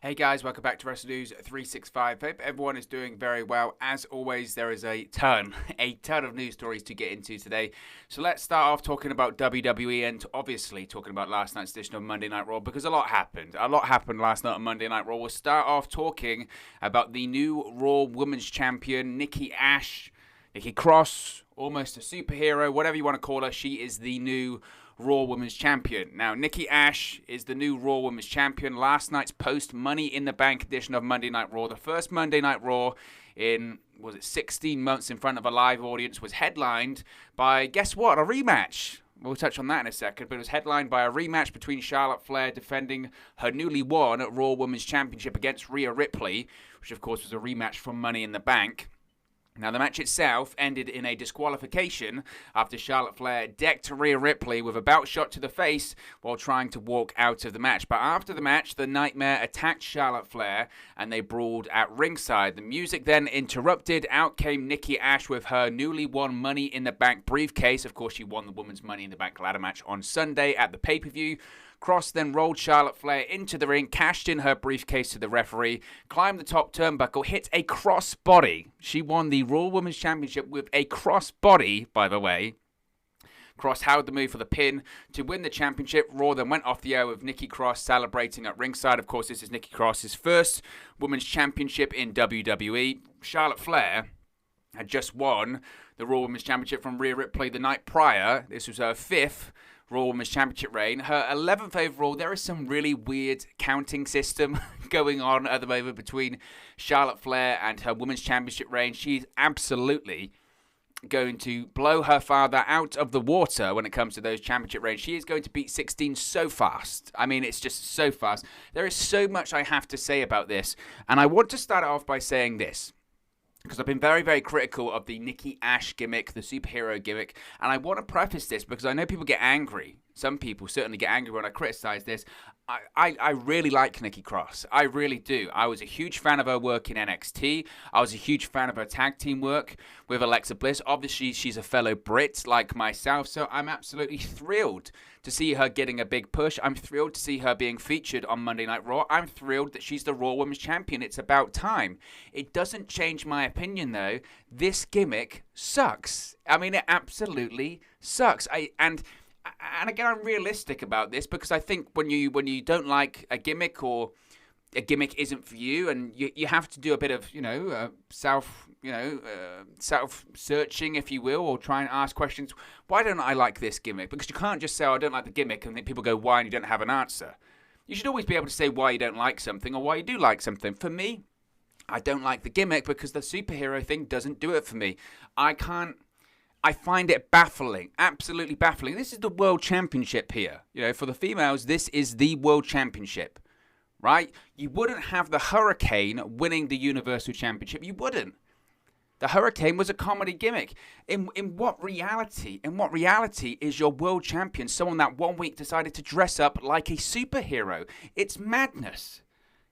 Hey guys, welcome back to Wrestling News 365. Hope everyone is doing very well. As always, there is a ton of news stories to get into today. So let's start off talking about WWE and obviously talking about last night's edition of Monday Night Raw because a lot happened. A lot happened last night on Monday Night Raw. We'll start off talking about the new Raw Women's Champion, Nikki Ash. Nikki Cross, almost a superhero, whatever you want to call her. She is the new Raw Women's Champion. Now, Nikki Ash is the new Raw Women's Champion. Last night's post-Money in the Bank edition of Monday Night Raw, the first Monday Night Raw in, 16 months in front of a live audience, was headlined by, guess what, a rematch. We'll touch on that in a second, but it was headlined by a rematch between Charlotte Flair defending her newly won Raw Women's Championship against Rhea Ripley, which of course was a rematch from Money in the Bank. Now, the match itself ended in a disqualification after Charlotte Flair decked Rhea Ripley with a bout shot to the face while trying to walk out of the match. But after the match, the Nightmare attacked Charlotte Flair and they brawled at ringside. The music then interrupted. Out came Nikki Ash with her newly won Money in the Bank briefcase. Of course, she won the Women's Money in the Bank ladder match on Sunday at the pay-per-view. Cross then rolled Charlotte Flair into the ring, cashed in her briefcase to the referee, climbed the top turnbuckle, hit a cross body. She won the Raw Women's Championship with a cross body, by the way. Cross held the move for the pin to win the championship. Raw then went off the air with Nikki Cross celebrating at ringside. Of course, this is Nikki Cross's first Women's Championship in WWE. Charlotte Flair had just won the Raw Women's Championship from Rhea Ripley the night prior. This was her fifth Raw Women's Championship reign. Her 11th overall. There is some really weird counting system going on at the moment between Charlotte Flair and her Women's Championship reign. She's absolutely going to blow her father out of the water when it comes to those championship reigns. She is going to beat 16 so fast. I mean, it's just so fast. There is so much I have to say about this, and I want to start off by saying this, because I've been very, very critical of the Nikki Ash gimmick, the superhero gimmick, and I want to preface this because I know people get angry. Some people certainly get angry when I criticize this. I really like Nikki Cross. I really do. I was a huge fan of her work in NXT. I was a huge fan of her tag team work with Alexa Bliss. Obviously, she's a fellow Brit like myself, so I'm absolutely thrilled to see her getting a big push. I'm thrilled to see her being featured on Monday Night Raw. I'm thrilled that she's the Raw Women's Champion. It's about time. It doesn't change my opinion, though. This gimmick sucks. I mean, it absolutely sucks. And again, I'm realistic about this because I think when you don't like a gimmick or a gimmick isn't for you, and you have to do a bit of self-searching, if you will, or try and ask questions. Why don't I like this gimmick? Because you can't just say, oh, I don't like the gimmick, and then people go, why, and you don't have an answer. You should always be able to say why you don't like something or why you do like something. For me, I don't like the gimmick because the superhero thing doesn't do it for me. I find it baffling, absolutely baffling. This is the World Championship here. For the females, this is the World Championship, right? You wouldn't have the Hurricane winning the Universal Championship. You wouldn't. The Hurricane was a comedy gimmick. In what reality is your world champion someone that one week decided to dress up like a superhero? It's madness.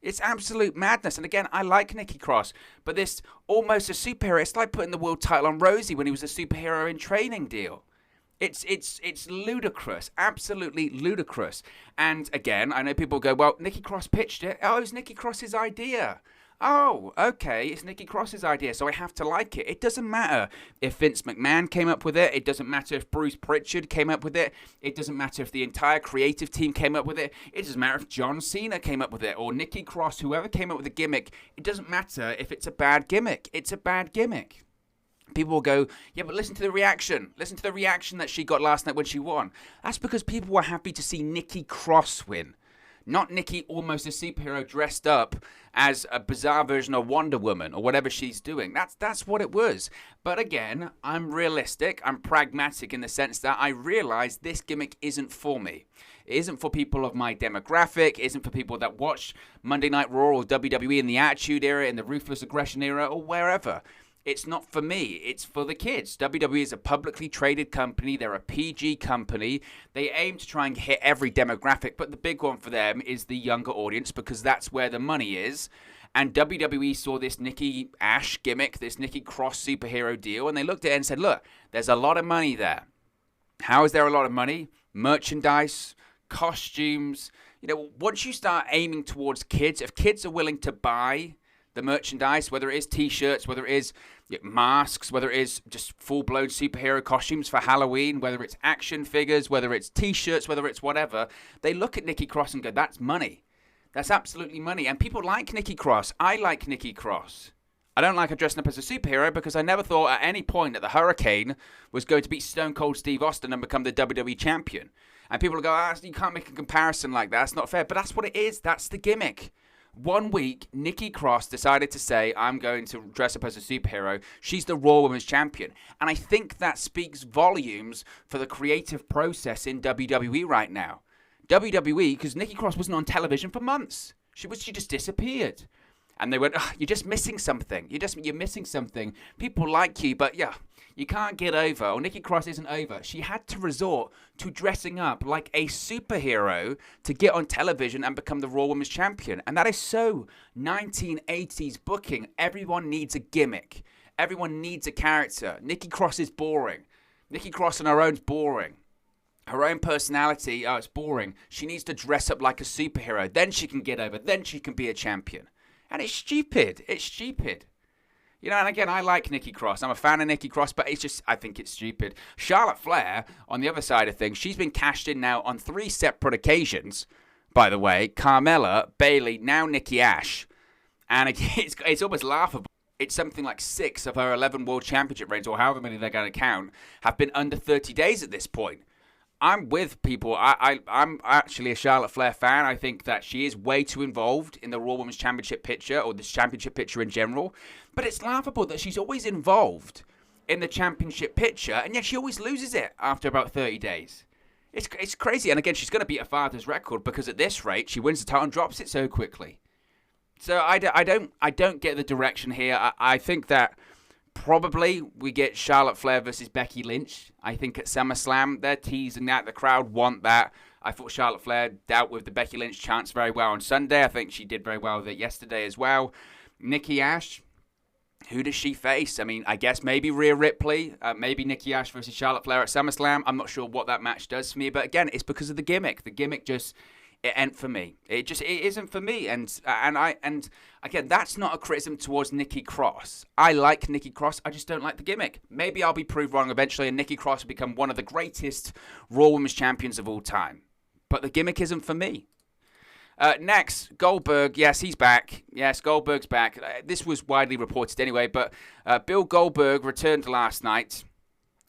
It's absolute madness. And again, I like Nikki Cross, but this almost a superhero. It's like putting the world title on Rosie when he was a superhero in Training Deal. It's ludicrous, absolutely ludicrous. And again, I know people go, well, Nikki Cross pitched it. Oh, it was Nikki Cross's idea. Oh, okay, it's Nikki Cross's idea, so I have to like it. It doesn't matter if Vince McMahon came up with it. It doesn't matter if Bruce Pritchard came up with it. It doesn't matter if the entire creative team came up with it. It doesn't matter if John Cena came up with it or Nikki Cross, whoever came up with the gimmick. It doesn't matter if it's a bad gimmick. It's a bad gimmick. People will go, yeah, but listen to the reaction. Listen to the reaction that she got last night when she won. That's because people were happy to see Nikki Cross win. Not Nikki, almost a superhero, dressed up as a bizarre version of Wonder Woman or whatever she's doing. That's what it was. But again, I'm realistic. I'm pragmatic in the sense that I realize this gimmick isn't for me. It isn't for people of my demographic. It isn't for people that watch Monday Night Raw or WWE in the Attitude Era, in the Ruthless Aggression Era, or wherever. It's not for me. It's for the kids. WWE is a publicly traded company. They're a PG company. They aim to try and hit every demographic, but the big one for them is the younger audience because that's where the money is. And WWE saw this Nikki Ash gimmick, this Nikki Cross superhero deal, and they looked at it and said, look, there's a lot of money there. How is there a lot of money? Merchandise, costumes. Once you start aiming towards kids, if kids are willing to buy the merchandise, whether it is T-shirts, whether it is masks, whether it is just full-blown superhero costumes for Halloween, whether it's action figures, whether it's T-shirts, whether it's whatever, they look at Nikki Cross and go, that's money. That's absolutely money. And people like Nikki Cross. I like Nikki Cross. I don't like her dressing up as a superhero because I never thought at any point that the Hurricane was going to beat Stone Cold Steve Austin and become the WWE champion. And people will go, you can't make a comparison like that. That's not fair. But that's what it is. That's the gimmick. One week, Nikki Cross decided to say, I'm going to dress up as a superhero. She's the Raw Women's Champion. And I think that speaks volumes for the creative process in WWE right now. WWE, because Nikki Cross wasn't on television for months. She just disappeared. And they went, you're just missing something. You're missing something. People like you, but you can't get over. Or Nikki Cross isn't over. She had to resort to dressing up like a superhero to get on television and become the Raw Women's Champion. And that is so 1980s booking. Everyone needs a gimmick. Everyone needs a character. Nikki Cross is boring. Nikki Cross on her own's boring. Her own personality, it's boring. She needs to dress up like a superhero. Then she can get over. Then she can be a champion. And it's stupid. It's stupid. And again, I like Nikki Cross. I'm a fan of Nikki Cross, but I think it's stupid. Charlotte Flair, on the other side of things, she's been cashed in now on 3 separate occasions, by the way. Carmella, Bayley, now Nikki Ash. And again, it's almost laughable. It's something like 6 of her 11 World Championship reigns, or however many they're going to count, have been under 30 days at this point. I'm with people. I'm actually a Charlotte Flair fan. I think that she is way too involved in the Raw Women's Championship picture, or the championship picture in general. But it's laughable that she's always involved in the championship picture, and yet she always loses it after about 30 days. It's crazy. And again, she's going to beat her father's record because at this rate, she wins the title and drops it so quickly. So I don't get the direction here. I think that probably we get Charlotte Flair versus Becky Lynch. I think at SummerSlam, they're teasing that. The crowd want that. I thought Charlotte Flair dealt with the Becky Lynch chance very well on Sunday. I think she did very well with it yesterday as well. Nikki Ash, who does she face? I mean, I guess maybe Rhea Ripley, maybe Nikki Ash versus Charlotte Flair at SummerSlam. I'm not sure what that match does for me, but again, it's because of the gimmick. The gimmick just... it ain't for me. It isn't for me. And again, that's not a criticism towards Nikki Cross. I like Nikki Cross. I just don't like the gimmick. Maybe I'll be proved wrong eventually, and Nikki Cross will become one of the greatest Raw Women's Champions of all time. But the gimmick isn't for me. Next, Goldberg. Yes, he's back. Yes, Goldberg's back. This was widely reported anyway, but Bill Goldberg returned last night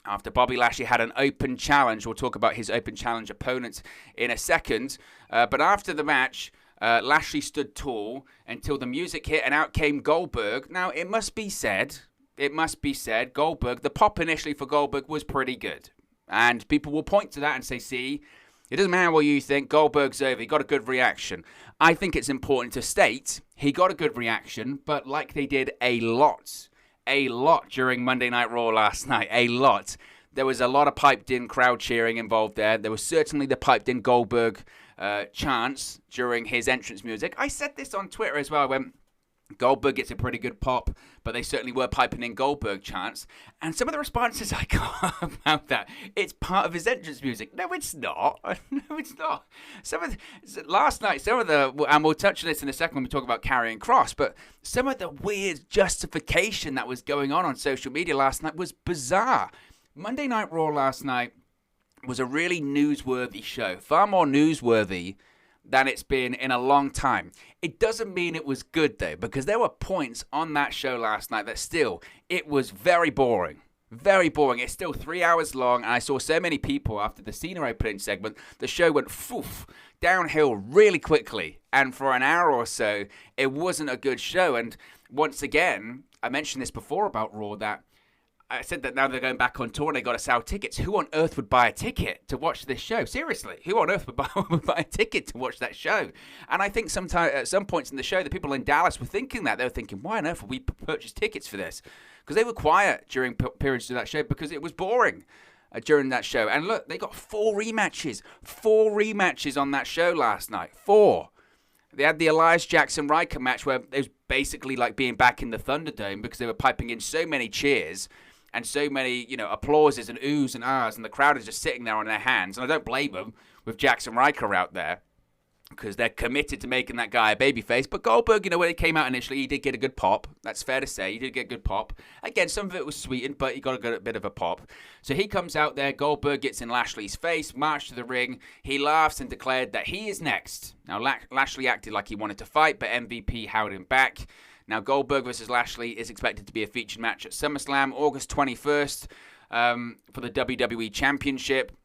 after Bobby Lashley had an open challenge. We'll talk about his open challenge opponent in a second. But after the match, Lashley stood tall until the music hit and out came Goldberg. Now, it must be said, Goldberg, the pop initially for Goldberg was pretty good. And people will point to that and say, see, it doesn't matter what you think, Goldberg's over, he got a good reaction. I think it's important to state he got a good reaction, but like they did a lot during Monday Night Raw last night, a lot. There was a lot of piped-in crowd cheering involved there. There was certainly the piped-in Goldberg chants during his entrance music. I said this on Twitter as well. I went, Goldberg gets a pretty good pop, but they certainly were piping in Goldberg chants. And some of the responses I got about that, it's part of his entrance music. No, it's not. No, it's not. Last night, and we'll touch on this in a second when we talk about Karrion Kross, but some of the weird justification that was going on social media last night was bizarre. Monday Night Raw last night was a really newsworthy show, far more newsworthy than it's been in a long time. It doesn't mean it was good, though, because there were points on that show last night that still, it was very boring. Very boring. It's still 3 hours long, and I saw so many people after the Cena opening segment, the show went downhill really quickly. And for an hour or so, it wasn't a good show. And once again, I mentioned this before about Raw, that I said that now they're going back on tour and they got to sell tickets. Who on earth would buy a ticket to watch this show? Seriously, who on earth would buy a ticket to watch that show? And I think sometimes at some points in the show, the people in Dallas were thinking that. They were thinking, why on earth would we purchase tickets for this? Because they were quiet during periods of that show because it was boring during that show. And look, they got 4 rematches. 4 rematches on that show last night. 4. They had the Elias Jackson-Riker match where it was basically like being back in the Thunderdome because they were piping in so many cheers and so many, applauses and oohs and ahs, and the crowd is just sitting there on their hands. And I don't blame them. with Jackson Riker out there, because they're committed to making that guy a babyface. But Goldberg, when he came out initially, he did get a good pop. That's fair to say. He did get a good pop. Again, some of it was sweetened, but he got a good bit of a pop. So he comes out there. Goldberg gets in Lashley's face, marched to the ring. He laughs and declared that he is next. Now, Lashley acted like he wanted to fight, but MVP held him back. Now, Goldberg versus Lashley is expected to be a featured match at SummerSlam, August 21st, for the WWE Championship.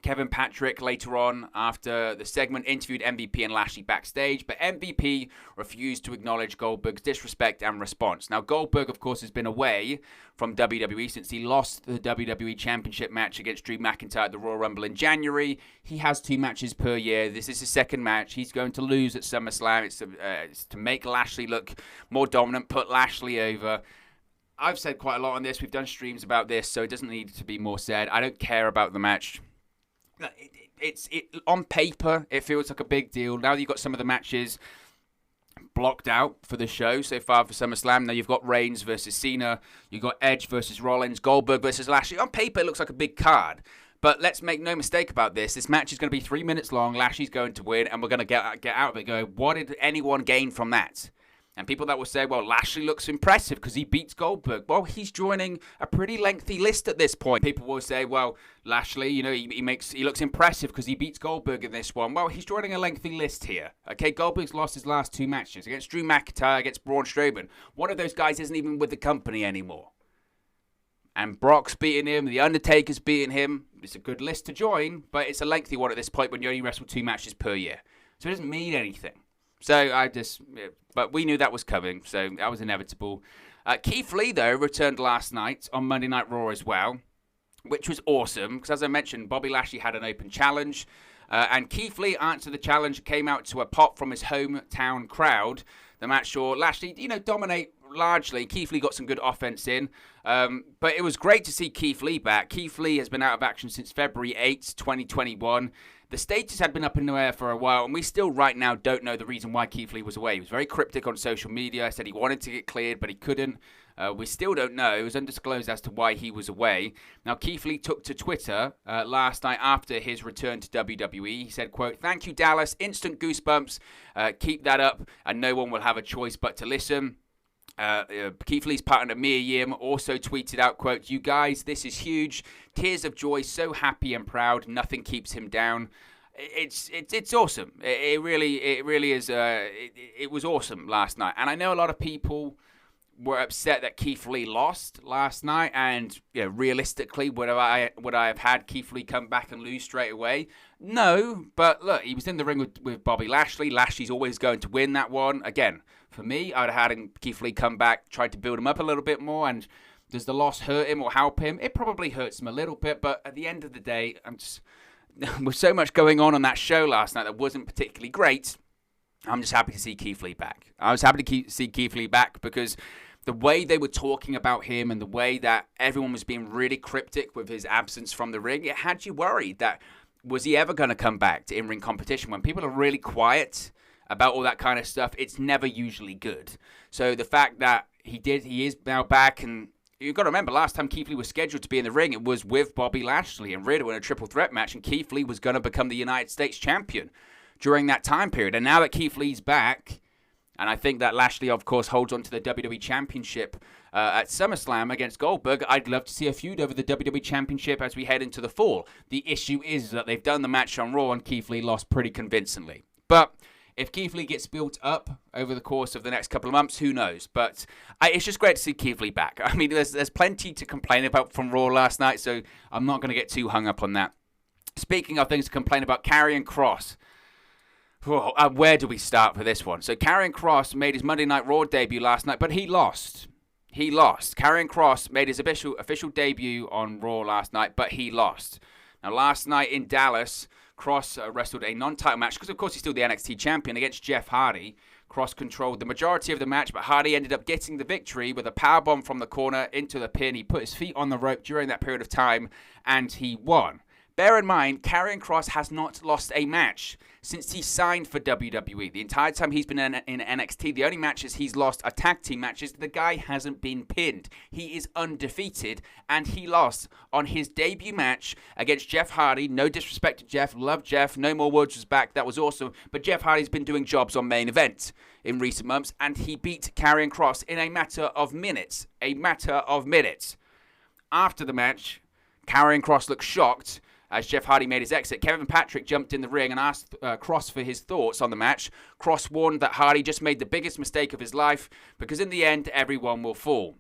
Kevin Patrick later on after the segment interviewed MVP and Lashley backstage, but MVP refused to acknowledge Goldberg's disrespect and response. Now, Goldberg, of course, has been away from WWE since he lost the WWE Championship match against Drew McIntyre at the Royal Rumble in January. He has 2 matches per year. This is his second match. He's going to lose at SummerSlam. It's to make Lashley look more dominant, put Lashley over. I've said quite a lot on this. We've done streams about this, so it doesn't need to be more said. I don't care about the match. It's on paper, it feels like a big deal. Now that you've got some of the matches blocked out for the show so far for SummerSlam. Now you've got Reigns versus Cena. You've got Edge versus Rollins. Goldberg versus Lashley. On paper, it looks like a big card. But let's make no mistake about this. This match is going to be 3 minutes long. Lashley's going to win, and we're going to get out of it going, what did anyone gain from that? And people that will say, well, Lashley looks impressive because he beats Goldberg. Well, he's joining a pretty lengthy list at this point. People will say, well, Lashley, he looks impressive because he beats Goldberg in this one. Well, he's joining a lengthy list here. Okay, Goldberg's lost his last 2 matches against Drew McIntyre, against Braun Strowman. One of those guys isn't even with the company anymore. And Brock's beating him, The Undertaker's beating him. It's a good list to join, but it's a lengthy one at this point when you only wrestle 2 matches per year. So it doesn't mean anything. But we knew that was coming, so that was inevitable. Keith Lee, though, returned last night on Monday Night Raw as well, which was awesome, because as I mentioned, Bobby Lashley had an open challenge, and Keith Lee answered the challenge, came out to a pop from his hometown crowd. The match saw Lashley, dominate largely. Keith Lee got some good offense in, but it was great to see Keith Lee back. Keith Lee has been out of action since February 8th, 2021. The status had been up in the air for a while, and we still right now don't know the reason why Keith Lee was away. He was very cryptic on social media. Said he wanted to get cleared, but he couldn't. We still don't know. It was undisclosed as to why he was away. Now, Keith Lee took to Twitter last night after his return to WWE. He said, quote, "Thank you, Dallas. Instant goosebumps. Keep that up, and no one will have a choice but to listen." Keith Lee's partner Mia Yim also tweeted out, quote, "You guys, this is huge. Tears of joy, so happy and proud. Nothing keeps him down." It's awesome. It really is. It was awesome last night, and I know a lot of people were upset that Keith Lee lost last night. And realistically, would I have had Keith Lee come back and lose straight away? No, but look, he was in the ring with Bobby Lashley. Lashley's always going to win that one. Again, for me, I'd have had Keith Lee come back, tried to build him up a little bit more. And does the loss hurt him or help him? It probably hurts him a little bit, but at the end of the day, with so much going on that show last night that wasn't particularly great, I'm just happy to see Keith Lee back. I was happy to see Keith Lee back because the way they were talking about him and the way that everyone was being really cryptic with his absence from the ring, it had you worried that was he ever going to come back to in-ring competition? When people are really quiet about all that kind of stuff, it's never usually good. So the fact that he is now back, and you've got to remember, last time Keith Lee was scheduled to be in the ring, it was with Bobby Lashley and Riddle in a triple threat match, and Keith Lee was going to become the United States champion during that time period. And now that Keith Lee's back, and I think that Lashley, of course, holds on to the WWE Championship at SummerSlam against Goldberg, I'd love to see a feud over the WWE Championship as we head into the fall. The issue is that they've done the match on Raw, and Keith Lee lost pretty convincingly. But if Keith Lee gets built up over the course of the next couple of months, who knows? But it's just great to see Keith Lee back. I mean, there's plenty to complain about from Raw last night, so I'm not going to get too hung up on that. Speaking of things to complain about, Karrion Kross. Where do we start for this one? So Karrion Kross made his Monday Night Raw debut last night, but he lost. Karrion Kross made his official debut on Raw last night, but he lost. Now, last night in Dallas, Kross wrestled a non-title match because, of course, he's still the NXT champion against Jeff Hardy. Kross controlled the majority of the match, but Hardy ended up getting the victory with a powerbomb from the corner into the pin. He put his feet on the rope during that period of time, and he won. Bear in mind, Karrion Kross has not lost a match since he signed for WWE. The entire time he's been in NXT, the only matches he's lost are tag team matches. The guy hasn't been pinned. He is undefeated, and he lost on his debut match against Jeff Hardy. No disrespect to Jeff. Love Jeff. No More Words was back. That was awesome. But Jeff Hardy's been doing jobs on main event in recent months, and he beat Karrion Kross in a matter of minutes. A matter of minutes. After the match, Karrion Kross looked shocked as Jeff Hardy made his exit. Kevin Patrick jumped in the ring and asked Kross for his thoughts on the match. Kross warned that Hardy just made the biggest mistake of his life because in the end, everyone will fall.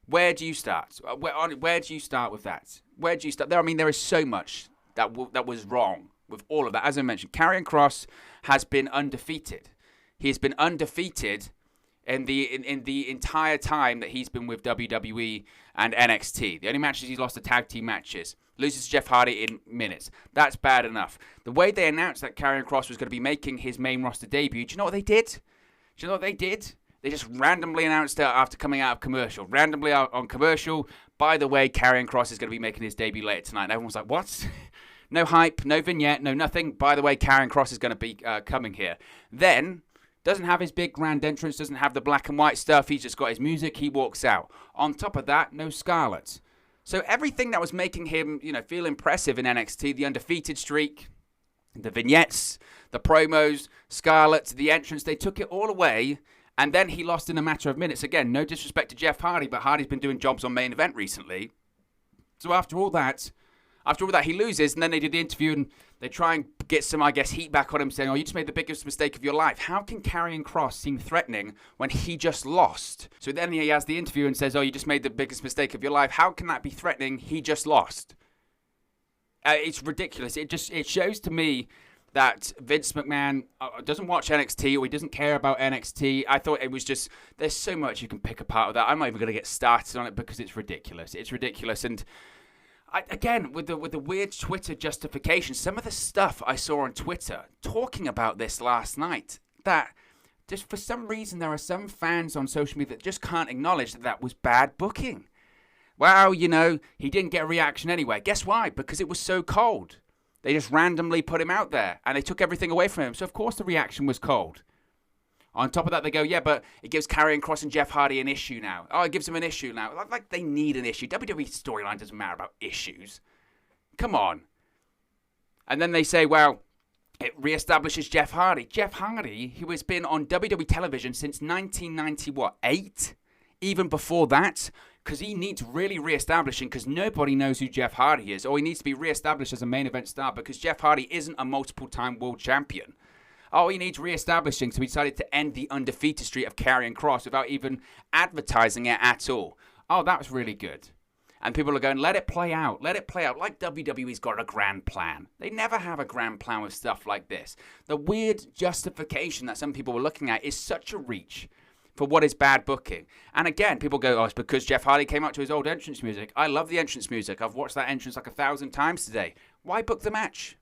Where do you start? Where do you start with that? Where do you start there? I mean, there is so much that was wrong with all of that. As I mentioned, Karrion Kross has been undefeated. He has been undefeated in the entire time that he's been with WWE and NXT. The only matches he's lost are tag team matches. Loses to Jeff Hardy in minutes. That's bad enough. The way they announced that Karrion Kross was going to be making his main roster debut, do you know what they did? Do you know what they did? They just randomly announced it after coming out of commercial. Randomly out on commercial. By the way, Karrion Kross is going to be making his debut later tonight. And everyone's like, what? No hype, no vignette, no nothing. By the way, Karrion Kross is going to be coming here. Then doesn't have his big grand entrance, doesn't have the black and white stuff. He's just got his music. He walks out. On top of that, no Scarlett. So everything that was making him, feel impressive in NXT, the undefeated streak, the vignettes, the promos, Scarlett, the entrance, they took it all away. And then he lost in a matter of minutes. Again, no disrespect to Jeff Hardy, but Hardy's been doing jobs on main event recently. So after all that, he loses, and then they do the interview, and they try and get some, heat back on him, saying, you just made the biggest mistake of your life. How can Karrion Kross seem threatening when he just lost? So then he has the interview and says, you just made the biggest mistake of your life. How can that be threatening? He just lost. It's ridiculous. It shows to me that Vince McMahon doesn't watch NXT, or he doesn't care about NXT. I thought it was just, there's so much you can pick apart of that. I'm not even going to get started on it because it's ridiculous. It's ridiculous. And again, with the weird Twitter justification, some of the stuff I saw on Twitter talking about this last night, that just for some reason there are some fans on social media that just can't acknowledge that was bad booking. Well, he didn't get a reaction anyway. Guess why? Because it was so cold. They just randomly put him out there, and they took everything away from him. So, of course, the reaction was cold. On top of that, they go, yeah, but it gives Karrion Kross and Jeff Hardy an issue now. It gives them an issue now. Like they need an issue. WWE storyline doesn't matter about issues. Come on. And then they say, well, it reestablishes Jeff Hardy. Jeff Hardy, who has been on WWE television since 1998, even before that, because he needs really reestablishing, because nobody knows who Jeff Hardy is, or he needs to be reestablished as a main event star, because Jeff Hardy isn't a multiple-time world champion. He needs reestablishing, so he decided to end the undefeated streak of Karrion Kross without even advertising it at all. That was really good. And people are going, let it play out, like WWE's got a grand plan. They never have a grand plan with stuff like this. The weird justification that some people were looking at is such a reach for what is bad booking. And again, people go, it's because Jeff Hardy came out to his old entrance music. I love the entrance music. I've watched that entrance like 1,000 times today. Why book the match?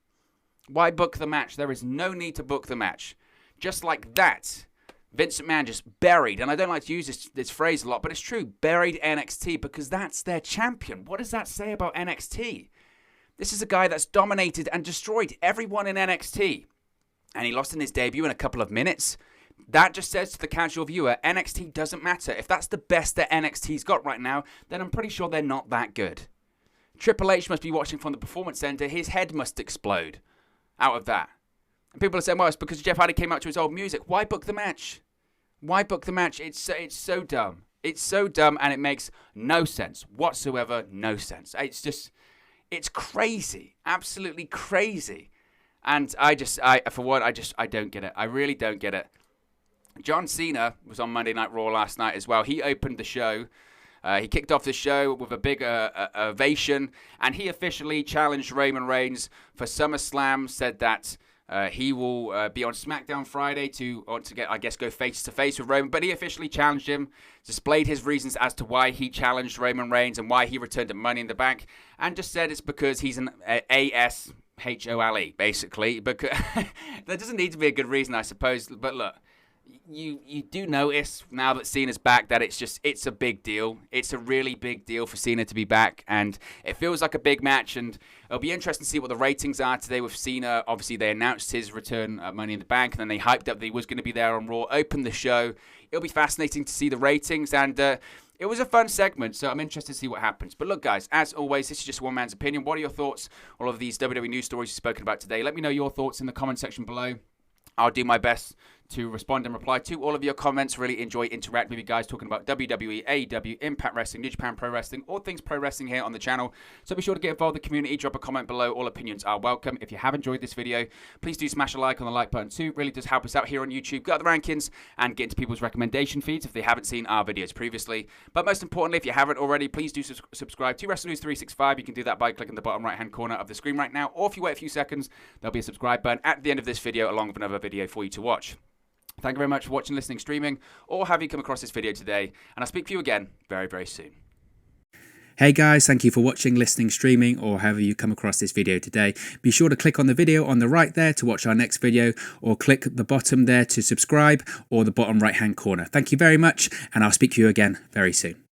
Why book the match? There is no need to book the match. Just like that, Vince McMahon just buried, and I don't like to use this phrase a lot, but it's true, buried NXT because that's their champion. What does that say about NXT? This is a guy that's dominated and destroyed everyone in NXT. And he lost in his debut in a couple of minutes. That just says to the casual viewer, NXT doesn't matter. If that's the best that NXT's got right now, then I'm pretty sure they're not that good. Triple H must be watching from the Performance Center. His head must explode out of that. And people are saying, well, it's because Jeff Hardy came out to his old music. Why book the match? Why book the match? It's so dumb. It's so dumb, and it makes no sense whatsoever. No sense. It's crazy. Absolutely crazy. And I don't get it. I really don't get it. John Cena was on Monday Night Raw last night as well. He opened the show. He kicked off the show with a big ovation, and he officially challenged Roman Reigns for SummerSlam, said that he will be on SmackDown Friday to go face-to-face with Roman, but he officially challenged him, displayed his reasons as to why he challenged Roman Reigns and why he returned at Money in the Bank, and just said it's because he's an A.S.H, basically. Because there doesn't need to be a good reason, I suppose, but look, you do notice now that Cena's back that it's a big deal. It's a really big deal for Cena to be back, and it feels like a big match. And it'll be interesting to see what the ratings are today with Cena. Obviously, they announced his return at Money in the Bank, and then they hyped up that he was going to be there on Raw, opened the show. It'll be fascinating to see the ratings, and it was a fun segment, so I'm interested to see what happens. But look, guys, as always, this is just one man's opinion. What are your thoughts on all of these WWE news stories we've spoken about today? Let me know your thoughts in the comment section below. I'll do my best to respond and reply to all of your comments. Really enjoy interacting with you guys, talking about WWE, AEW, Impact Wrestling, New Japan Pro Wrestling, all things pro wrestling here on the channel. So be sure to get involved in the community. Drop a comment below. All opinions are welcome. If you have enjoyed this video, please do smash a like on the like button too. It really does help us out here on YouTube. Get out the rankings and get into people's recommendation feeds if they haven't seen our videos previously. But most importantly, if you haven't already, please do subscribe to Wrestling News 365. You can do that by clicking the bottom right-hand corner of the screen right now. Or if you wait a few seconds, there'll be a subscribe button at the end of this video along with another video for you to watch. Thank you very much for watching, listening, streaming, or having come across this video today. And I'll speak to you again very, very soon. Hey guys, thank you for watching, listening, streaming, or however you come across this video today. Be sure to click on the video on the right there to watch our next video, or click the bottom there to subscribe, or the bottom right hand corner. Thank you very much, and I'll speak to you again very soon.